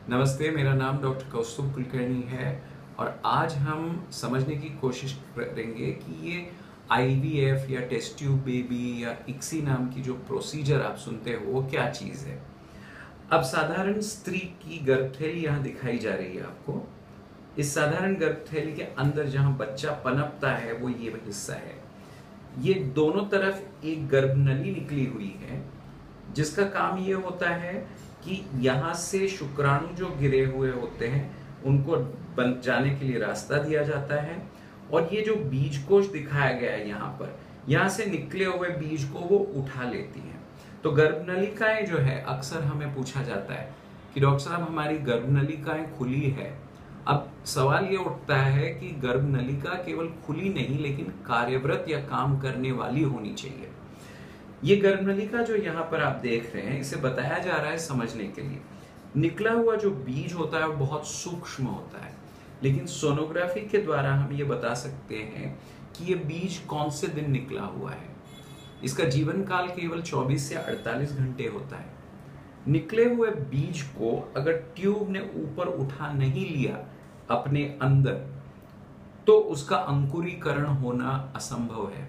नमस्ते, मेरा नाम डॉक्टर कौस्तुभ कुलकर्णी है और आज हम समझने की कोशिश करेंगे कि ये आईवीएफ या टेस्ट ट्यूब बेबी या इक्सी नाम की जो प्रोसीजर आप सुनते हो वो क्या चीज़ है। अब साधारण स्त्री की गर्भथैली यहाँ दिखाई जा रही है आपको। इस साधारण गर्भथैली के अंदर जहाँ बच्चा पनपता है वो ये हिस्सा है। ये दोनों तरफ एक गर्भनली निकली हुई है जिसका काम ये होता है कि यहाँ से शुक्राणु जो गिरे हुए होते हैं उनको बन जाने के लिए रास्ता दिया जाता है और ये जो बीजकोश दिखाया गया है यहाँ से निकले हुए बीज को वो उठा लेती हैं। तो गर्भनलिकाएं जो है अक्सर हमें पूछा जाता है कि डॉक्टर साहब हमारी गर्भनलिकाएं खुली है। अब सवाल ये उठता है कि गर्भनलिका केवल खुली नहीं लेकिन कार्यरत या काम करने वाली होनी चाहिए। ये गर्भनलिका जो यहाँ पर आप देख रहे हैं इसे बताया जा रहा है समझने के लिए। निकला हुआ जो बीज होता है वो बहुत सूक्ष्म होता है, लेकिन सोनोग्राफी के द्वारा हम ये बता सकते हैं कि ये बीज कौन से दिन निकला हुआ है। इसका जीवन काल केवल 24 से 48 घंटे होता है। निकले हुए बीज को अगर ट्यूब ने ऊपर उठा नहीं लिया अपने अंदर तो उसका अंकुरीकरण होना असंभव है।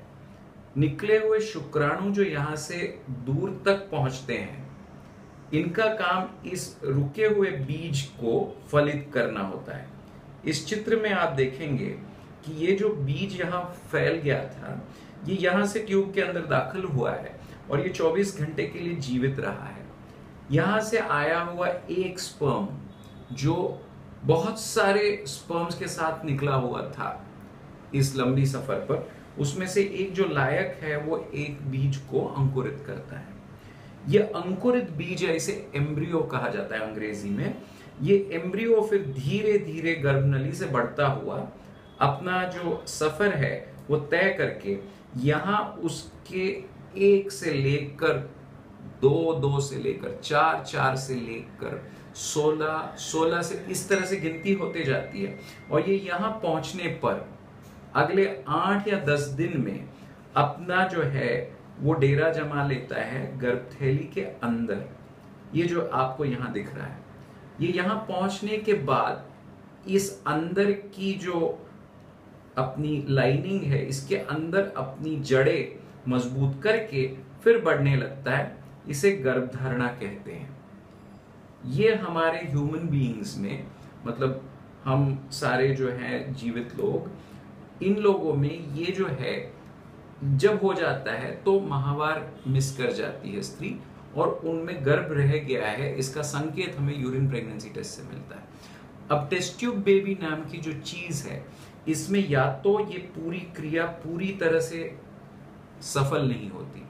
निकले हुए शुक्राणु जो यहाँ से दूर तक पहुंचते हैं इनका काम इस रुके हुए बीज को फलित करना होता है। इस चित्र में आप देखेंगे कि ये जो बीज यहाँ फैल गया था ये यहाँ से ट्यूब के अंदर दाखिल हुआ है और ये 24 घंटे के लिए जीवित रहा है। यहाँ से आया हुआ एक स्पर्म जो बहुत सारे स्पर्म्स के साथ निकला हुआ था इस लंबी सफर पर, उसमें से एक जो लायक है वो एक बीज को अंकुरित करता है। ये अंकुरित बीज है, इसे एम्ब्रियो कहा जाता है अंग्रेजी में। ये एम्ब्रियो फिर धीरे धीरे गर्भनली से बढ़ता हुआ अपना जो सफर है वो तय करके यहाँ उसके 1 से लेकर 2 से लेकर 4 से लेकर 16 से इस तरह से गिनती होते जाती है और ये यहाँ पहुंचने पर अगले 8 या 10 दिन में अपना जो है वो डेरा जमा लेता है गर्भथैली के अंदर। ये जो आपको यहाँ दिख रहा है ये यहाँ पहुंचने के बाद इस अंदर की जो अपनी लाइनिंग है इसके अंदर अपनी जड़ें मजबूत करके फिर बढ़ने लगता है। इसे गर्भधारणा कहते हैं। ये हमारे ह्यूमन बीइंग्स में मतलब हम सारे जो हैं जीवित लोग, इन लोगों में ये जो है जब हो जाता है तो माहवार मिस कर जाती है स्त्री और उनमें गर्भ रह गया है, इसका संकेत हमें यूरिन प्रेगनेंसी टेस्ट से मिलता है। अब टेस्ट ट्यूब बेबी नाम की जो चीज है इसमें या तो ये पूरी क्रिया पूरी तरह से सफल नहीं होती।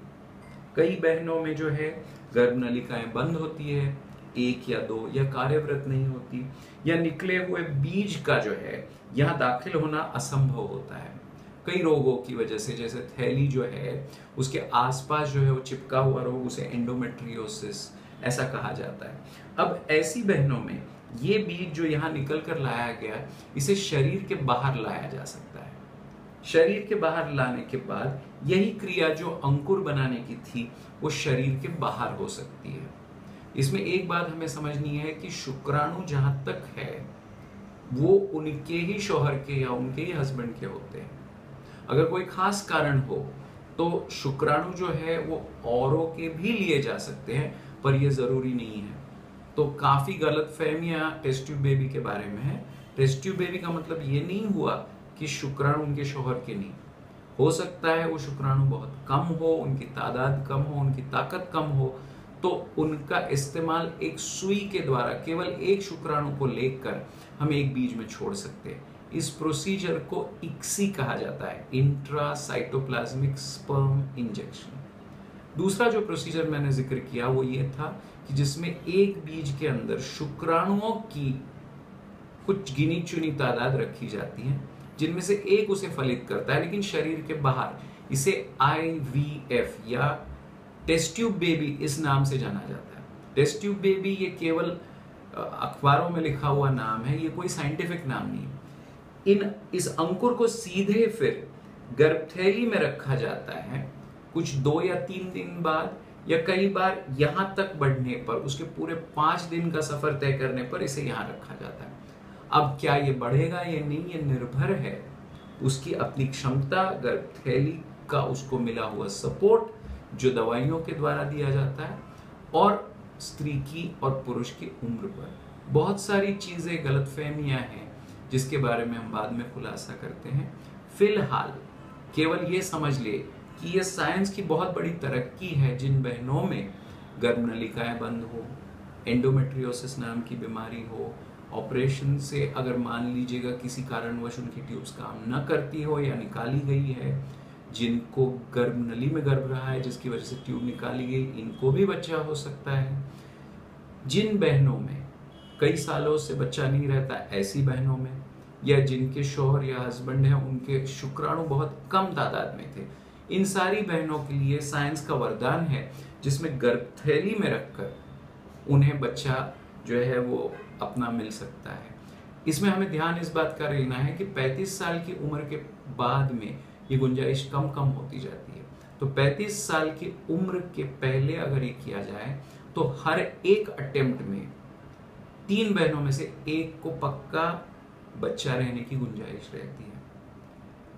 कई बहनों में जो है गर्भनलिकाएं बंद होती है, 1 या 2 या कार्यरत नहीं होती, या निकले हुए बीज का जो है यहाँ दाखिल होना असंभव होता है कई रोगों की वजह से। जैसे थैली जो है उसके आसपास जो है वो चिपका हुआ रोग, उसे एंडोमेट्रियोसिस ऐसा कहा जाता है। अब ऐसी बहनों में ये बीज जो यहाँ निकल कर लाया गया इसे शरीर के बाहर लाया जा सकता है। शरीर के बाहर लाने के बाद यही क्रिया जो अंकुर बनाने की थी वो शरीर के बाहर हो सकती है। इसमें एक बात हमें समझनी है कि शुक्राणु जहां तक है वो उनके ही शौहर के या उनके ही हस्बैंड के होते हैं। अगर कोई खास कारण हो तो शुक्राणु जो है वो औरों के भी लिए जा सकते हैं, पर ये जरूरी नहीं है। तो काफी गलतफहमियां टेस्ट ट्यूब बेबी के बारे में है। टेस्ट ट्यूब बेबी का मतलब ये नहीं हुआ कि शुक्राणु उनके शौहर के नहीं हो सकता है। वो शुक्राणु बहुत कम हो, उनकी तादाद कम हो, उनकी ताकत कम हो, तो उनका इस्तेमाल एक सुई के द्वारा केवल एक शुक्राणु को लेकर हम एक बीज में छोड़ सकते हैं। इस प्रोसीजर को इक्सी कहा जाता है, इंट्रासाइटोप्लाज्मिक स्पर्म इंजेक्शन। दूसरा जो प्रोसीजर मैंने जिक्र किया वो ये था कि जिसमें एक बीज के अंदर शुक्राणुओं की कुछ गिनी चुनी तादाद रखी जाती है जिनमें से एक उसे फलित करता है लेकिन शरीर के बाहर। इसे आईवीएफ या टेस्ट ट्यूब बेबी इस नाम से जाना जाता है। टेस्ट ट्यूब बेबी ये केवल अखबारों में लिखा हुआ नाम है, ये कोई साइंटिफिक नाम नहीं। इस अंकुर को सीधे फिर गर्भथैली में रखा जाता है कुछ 2 या 3 दिन बाद या कई बार यहां तक बढ़ने पर, उसके पूरे 5 दिन का सफर तय करने पर इसे यहां रखा जाता है। अब क्या ये बढ़ेगा या नहीं, ये निर्भर है उसकी अपनी क्षमता, गर्भथैली का उसको मिला हुआ सपोर्ट जो दवाइयों के द्वारा दिया जाता है, और स्त्री की और पुरुष की उम्र पर। बहुत सारी चीजें, गलतफहमियां हैं जिसके बारे में हम बाद में खुलासा करते हैं। फिलहाल केवल ये समझ ले कि ये साइंस की बहुत बड़ी तरक्की है जिन बहनों में गर्भनलिकाएं बंद हो, एंडोमेट्रियोसिस नाम की बीमारी हो, ऑपरेशन से अगर मान लीजिएगा किसी कारणवश उनकी ट्यूब्स काम न करती हो या निकाली गई है, जिनको गर्भनली में गर्भ रहा है जिसकी वजह से ट्यूब निकाली गई, इनको भी बच्चा हो सकता है। जिन बहनों में कई सालों से बच्चा नहीं रहता, ऐसी बहनों में, या जिनके शौहर या हस्बैंड है उनके शुक्राणु बहुत कम तादाद में थे, इन सारी बहनों के लिए साइंस का वरदान है जिसमें गर्भथैली में रखकर उन्हें बच्चा जो है वो अपना मिल सकता है। इसमें हमें ध्यान इस बात का रखना है कि 35 साल की उम्र के बाद में ये गुंजाइश कम कम होती जाती है। तो 35 साल की उम्र के पहले अगर ये किया जाए तो हर एक अटेम्प्ट में 3 बहनों में से एक को पक्का बच्चा रहने की गुंजाइश रहती है।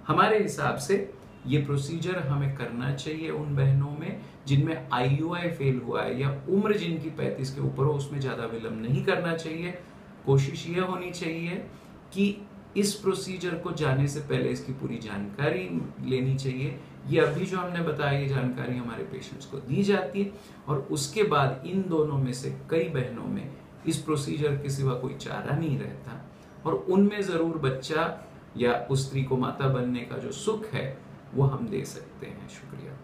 हमारे हिसाब से ये प्रोसीजर हमें करना चाहिए उन बहनों में जिनमें IUI फेल हुआ है या उम्र जिनकी 35 के ऊपर हो, उसमें ज्यादा विलंब नहीं करना चाहिए। कोशिश ये होनी चाहिए कि इस प्रोसीजर को जाने से पहले इसकी पूरी जानकारी लेनी चाहिए। ये अभी जो हमने बताया ये जानकारी हमारे पेशेंट्स को दी जाती है, और उसके बाद इन दोनों में से कई बहनों में इस प्रोसीजर के सिवा कोई चारा नहीं रहता, और उनमें जरूर बच्चा या उस स्त्री को माता बनने का जो सुख है वो हम दे सकते हैं। शुक्रिया।